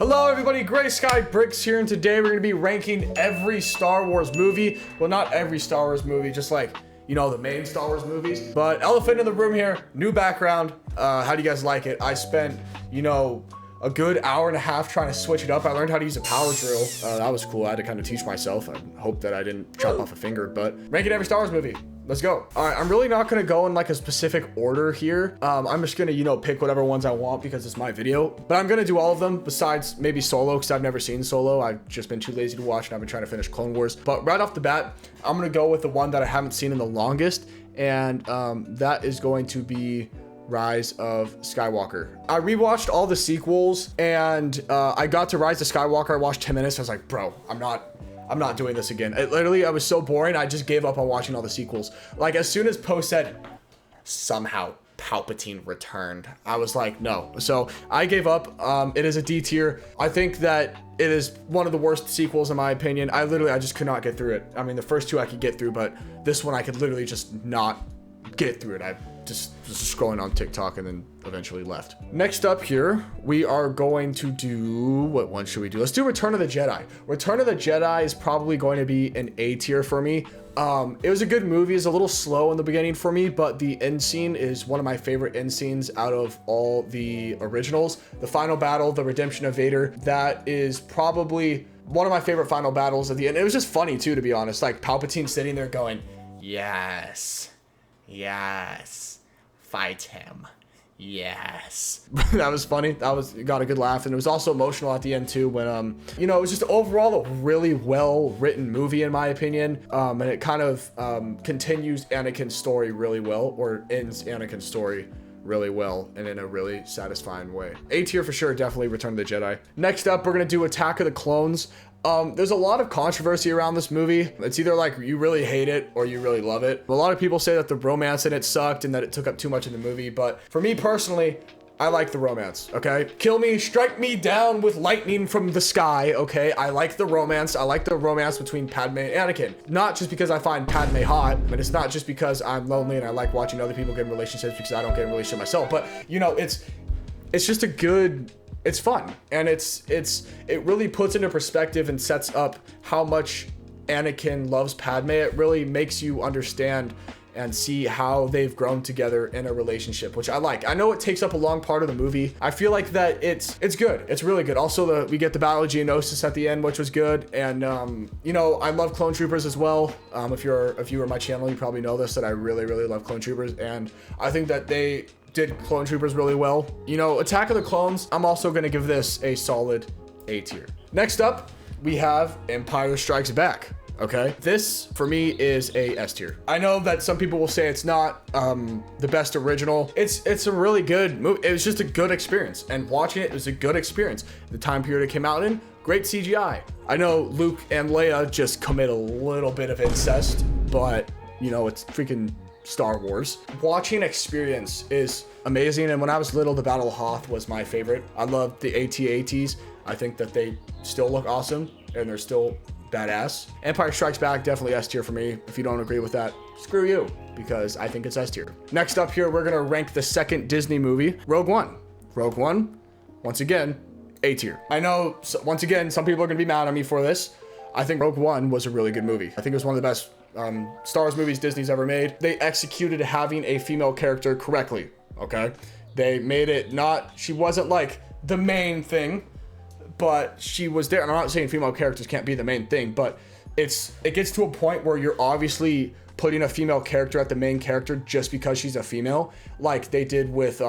Hello everybody, Gray Sky Bricks here, and today we're going to be ranking every Star Wars movie. Well, not every Star Wars movie, just like, you know, the main Star Wars movies. But elephant in the room here, new background. How do you guys like it? I spent, you know, a good hour and a half trying to switch it up. I learned how to use a power drill. That was cool. I had to kind of teach myself. I hope that I didn't chop off a finger, but ranking every Star Wars movie. Let's go. All right, I'm really not gonna go in like a specific order here. I'm just gonna, you know, pick whatever ones I want because it's my video. But I'm gonna do all of them besides maybe Solo, because I've never seen Solo. I've just been too lazy to watch, and I've been trying to finish Clone Wars. But right off the bat, I'm gonna go with the one that I haven't seen in the longest, and that is going to be Rise of Skywalker. I rewatched all the sequels, and I got to Rise of Skywalker. I watched 10 minutes. I was like, bro, I'm not doing this again. I was so boring. I just gave up on watching all the sequels. Like, as soon as Poe said, somehow Palpatine returned, I was like, no. So I gave up. It is a D tier. I think that it is one of the worst sequels in my opinion. I just could not get through it. I mean, the first two I could get through, but this one I could literally just not get through it. I just was scrolling on TikTok and then eventually left. Next up here, we are going to do, what one should we do? Let's do Return of the Jedi. Return of the Jedi is probably going to be an A tier for me. It was a good movie. It's a little slow in the beginning for me, but the end scene is one of my favorite end scenes out of all the originals. The final battle, the redemption of Vader, that is probably one of my favorite final battles at the end. It was just funny too, to be honest. Like Palpatine sitting there going, yes, fight him. Yes. That was funny. Got a good laugh. And it was also emotional at the end too when, you know, it was just overall a really well written movie in my opinion. And it kind of continues Anakin's story really well, or ends Anakin's story really well and in a really satisfying way. A tier for sure, definitely Return of the Jedi. Next up, we're going to do Attack of the Clones. There's a lot of controversy around this movie. It's either like you really hate it or you really love it. A lot of people say that the romance in it sucked and that it took up too much in the movie, but for me personally, I like the romance, okay? Kill me, strike me down with lightning from the sky, okay? I like the romance. I like the romance between Padme and Anakin. Not just because I find Padme hot, and it's not just because I'm lonely and I like watching other people get in relationships because I don't get in a relationship myself, but you know, it's just a good, it's fun, and it really puts into perspective and sets up how much Anakin loves Padme. It really makes you understand and see how they've grown together in a relationship, which I like. I know it takes up a long part of the movie. I feel like that it's good. It's really good. Also, we get the Battle of Geonosis at the end, which was good. And you know, I love Clone Troopers as well. If you were my channel, you probably know this, that I really love Clone Troopers, and I think that they did Clone Troopers really well. You know, Attack of the Clones, I'm also gonna give this a solid A tier. Next up, we have Empire Strikes Back. Okay, this for me is a S tier. I know that some people will say it's not the best original. It's a really good movie. It was just a good experience, and watching it was a good experience. The time period it came out in, great CGI. I know Luke and Leia just commit a little bit of incest, but you know, it's freaking Star Wars. Watching experience is amazing, and when I was little, the Battle of Hoth was my favorite. I loved the AT-ATs. I think that they still look awesome, and they're still badass. Empire Strikes Back, definitely S tier for me. If you don't agree with that, screw you, because I think it's S tier. Next up here, we're gonna rank the second Disney movie, Rogue One. Rogue One, once again, A tier. I know, once again, some people are gonna be mad at me for this. I think Rogue One was a really good movie. I think it was one of the best Star Wars movies Disney's ever made. They executed having a female character correctly, okay? They made it not, she wasn't like the main thing, but she was there. And I'm not saying female characters can't be the main thing, but it gets to a point where you're obviously putting a female character at the main character just because she's a female, like they did with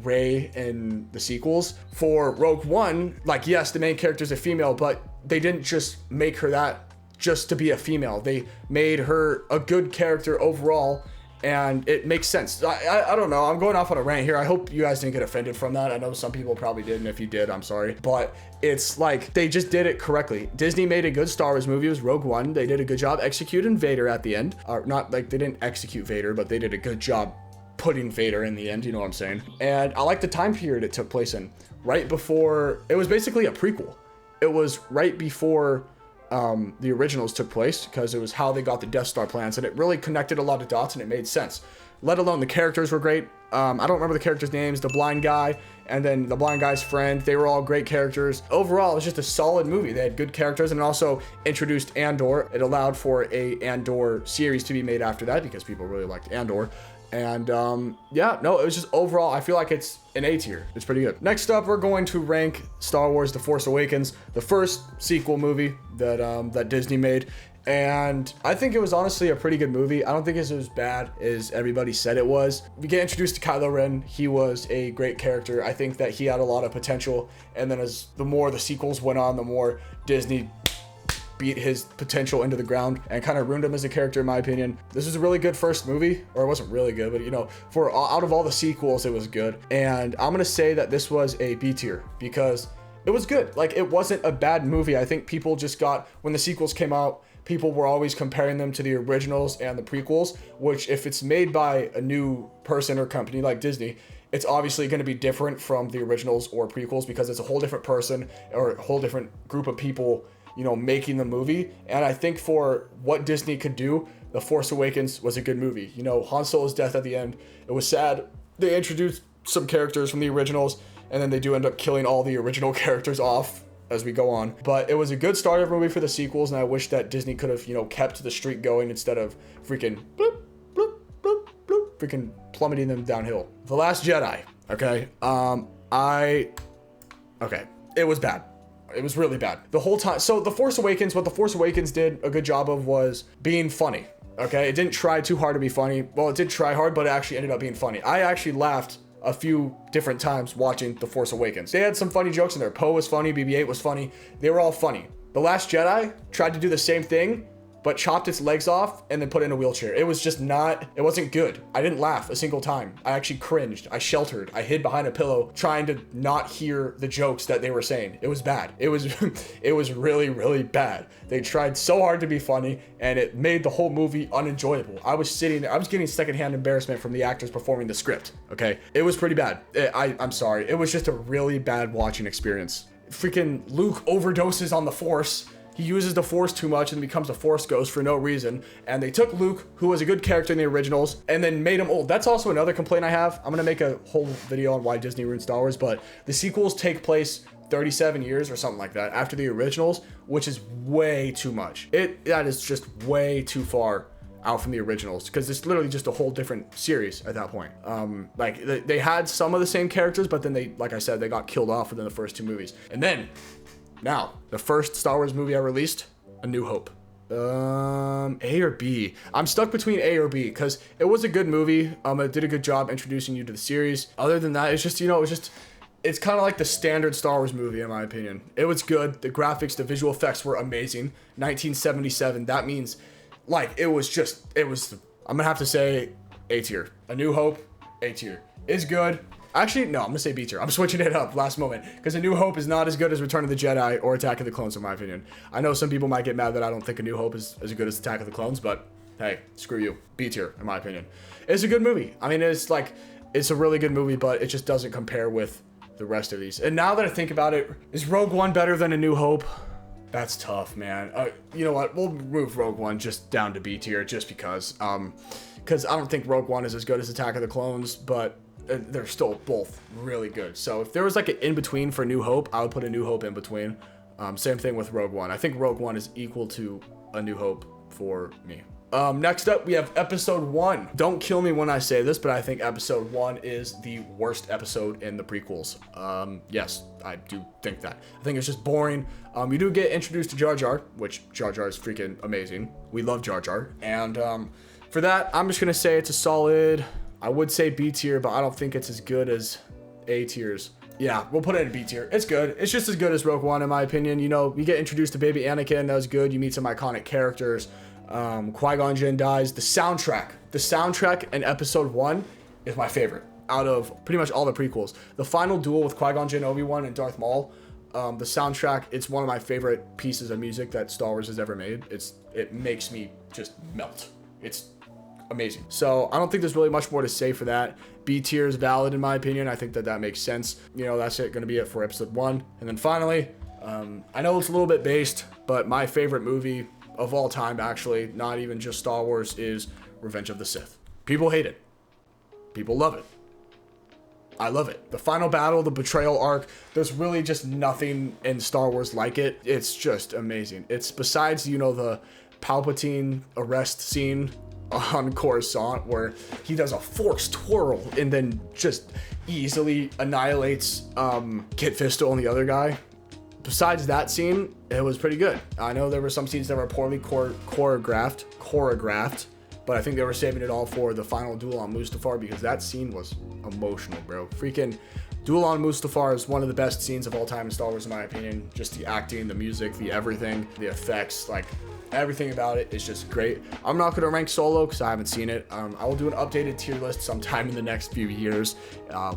Rey in the sequels. For Rogue One, like, yes, the main character is a female, but they didn't just make her that just to be a female. They made her a good character overall, and it makes sense. I don't know. I'm going off on a rant here. I hope you guys didn't get offended from that. I know some people probably did, and if you did, I'm sorry. But it's like they just did it correctly. Disney made a good Star Wars movie. It was Rogue One. They did a good job executing Vader at the end. Or not like they didn't execute Vader, but they did a good job putting Vader in the end. You know what I'm saying? And I like the time period it took place in. Right before, it was basically a prequel. It was right before the originals took place, because it was how they got the Death Star plans, and it really connected a lot of dots and it made sense. let alone the characters were great. I don't remember the characters' names, the blind guy and then the blind guy's friend. They were all great characters. Overall, it was just a solid movie. They had good characters and also introduced Andor. It allowed for a Andor series to be made after that because people really liked Andor. And yeah, no, it was just overall, I feel like it's an A tier. It's pretty good. Next up, we're going to rank Star Wars The Force Awakens, the first sequel movie that Disney made. And I think it was honestly a pretty good movie. I don't think it was as bad as everybody said it was. We get introduced to Kylo Ren. He was a great character. I think that he had a lot of potential. And then as the more the sequels went on, the more Disney beat his potential into the ground and kind of ruined him as a character, in my opinion. This was a really good first movie, or it wasn't really good, but you know, for out of all the sequels, it was good. And I'm gonna say that this was a B tier because it was good. Like, it wasn't a bad movie. I think people just got, when the sequels came out, people were always comparing them to the originals and the prequels, which if it's made by a new person or company like Disney, it's obviously going to be different from the originals or prequels because it's a whole different person or a whole different group of people, you know, making the movie. And I think for what Disney could do, The Force Awakens was a good movie. You know, Han Solo's death at the end, it was sad. They introduced some characters from the originals, and then they do end up killing all the original characters off as we go on. But it was a good starter movie for the sequels, and I wish that Disney could have, you know, kept the streak going instead of freaking bloop, bloop, bloop, bloop, freaking plummeting them downhill. The Last Jedi, okay? Okay, it was bad. It was really bad. The whole time. So The Force Awakens, what The Force Awakens did a good job of was being funny, okay? It didn't try too hard to be funny. Well, it did try hard, but it actually ended up being funny. I actually laughed a few different times watching The Force Awakens. They had some funny jokes in there. Poe was funny, BB-8 was funny. They were all funny. The Last Jedi tried to do the same thing, but chopped its legs off and then put it in a wheelchair. It was just not, it wasn't good. I didn't laugh a single time. I actually cringed. I sheltered. I hid behind a pillow trying to not hear the jokes that they were saying. It was bad. It was, it was really, really bad. They tried so hard to be funny and it made the whole movie unenjoyable. I was sitting there, I was getting secondhand embarrassment from the actors performing the script, okay? It was pretty bad. I'm sorry. It was just a really bad watching experience. Freaking Luke overdoses on the Force. He uses the Force too much and becomes a Force ghost for no reason. And they took Luke, who was a good character in the originals, and then made him old. That's also another complaint I have. I'm gonna make a whole video on why Disney ruined Star Wars, but the sequels take place 37 years or something like that after the originals, which is way too much. That is just way too far out from the originals because it's literally just a whole different series at that point. Like they had some of the same characters, but then they, like I said, they got killed off within the first two movies. And then now, the first Star Wars movie I released, A New Hope. A or B? I'm stuck between A or B because it was a good movie. It did a good job introducing you to the series. Other than that, it's just, you know, it's kind of like the standard Star Wars movie in my opinion. It was good. The graphics, the visual effects were amazing. 1977, that means like I'm gonna have to say A tier. A New Hope, A tier. Is good. Actually, no, I'm gonna say B tier. I'm switching it up last moment because A New Hope is not as good as Return of the Jedi or Attack of the Clones, in my opinion. I know some people might get mad that I don't think A New Hope is as good as Attack of the Clones, but hey, screw you. B tier, in my opinion. It's a good movie. I mean, it's a really good movie, but it just doesn't compare with the rest of these. And now that I think about it, is Rogue One better than A New Hope? That's tough, man. You know what? We'll move Rogue One just down to B tier just because I don't think Rogue One is as good as Attack of the Clones, but they're still both really good. So if there was like an in-between for New Hope, I would put A New Hope in between. Same thing with Rogue One. I think Rogue One is equal to A New Hope for me. Next up, we have Episode 1. Don't kill me when I say this, but I think Episode 1 is the worst episode in the prequels. Yes, I do think that. I think it's just boring. You do get introduced to Jar Jar, which Jar Jar is freaking amazing. We love Jar Jar. And for that, I'm just going to say it's a solid, I would say B tier, but I don't think it's as good as A tiers. Yeah, we'll put it in B tier. It's good. It's just as good as Rogue One, in my opinion. You know, you get introduced to baby Anakin. That was good. You meet some iconic characters. Qui-Gon Jinn dies. The soundtrack in Episode 1 is my favorite out of pretty much all the prequels. The final duel with Qui-Gon Jinn, Obi-Wan, and Darth Maul, the soundtrack, it's one of my favorite pieces of music that Star Wars has ever made. It makes me just melt. It's amazing. So I don't think there's really much more to say for that. B tier is valid in my opinion. I think that makes sense. You know, that's going to be it for Episode 1. And then finally, I know it's a little bit based, but my favorite movie of all time, actually, not even just Star Wars, is Revenge of the Sith. People hate it. People love it. I love it. The final battle, the betrayal arc, there's really just nothing in Star Wars like it. It's just amazing. It's besides, you know, the Palpatine arrest scene on Coruscant where he does a force twirl and then just easily annihilates Kit Fisto and the other guy. Besides that scene, it was pretty good. I know there were some scenes that were poorly choreographed, but I think they were saving it all for the final duel on Mustafar because that scene was emotional, bro. Freaking Duel on Mustafar is one of the best scenes of all time in Star Wars, in my opinion. Just the acting, the music, the everything, the effects, like everything about it is just great. I'm not going to rank Solo because I haven't seen it. I will do an updated tier list sometime in the next few years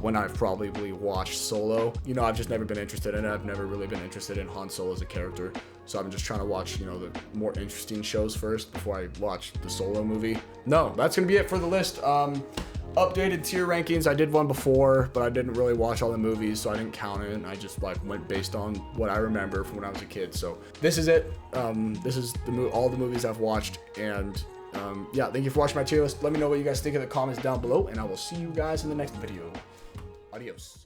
when I've probably watched Solo. You know, I've just never been interested in it. I've never really been interested in Han Solo as a character. So I'm just trying to watch, you know, the more interesting shows first before I watch the Solo movie. No, that's going to be it for the list. Updated tier rankings. I did one before, but I didn't really watch all the movies, so I didn't count it. And I just like went based on what I remember from when I was a kid. So this is it. This is all the movies I've watched. And yeah, thank you for watching my tier list. Let me know what you guys think in the comments down below, and I will see you guys in the next video. Adios.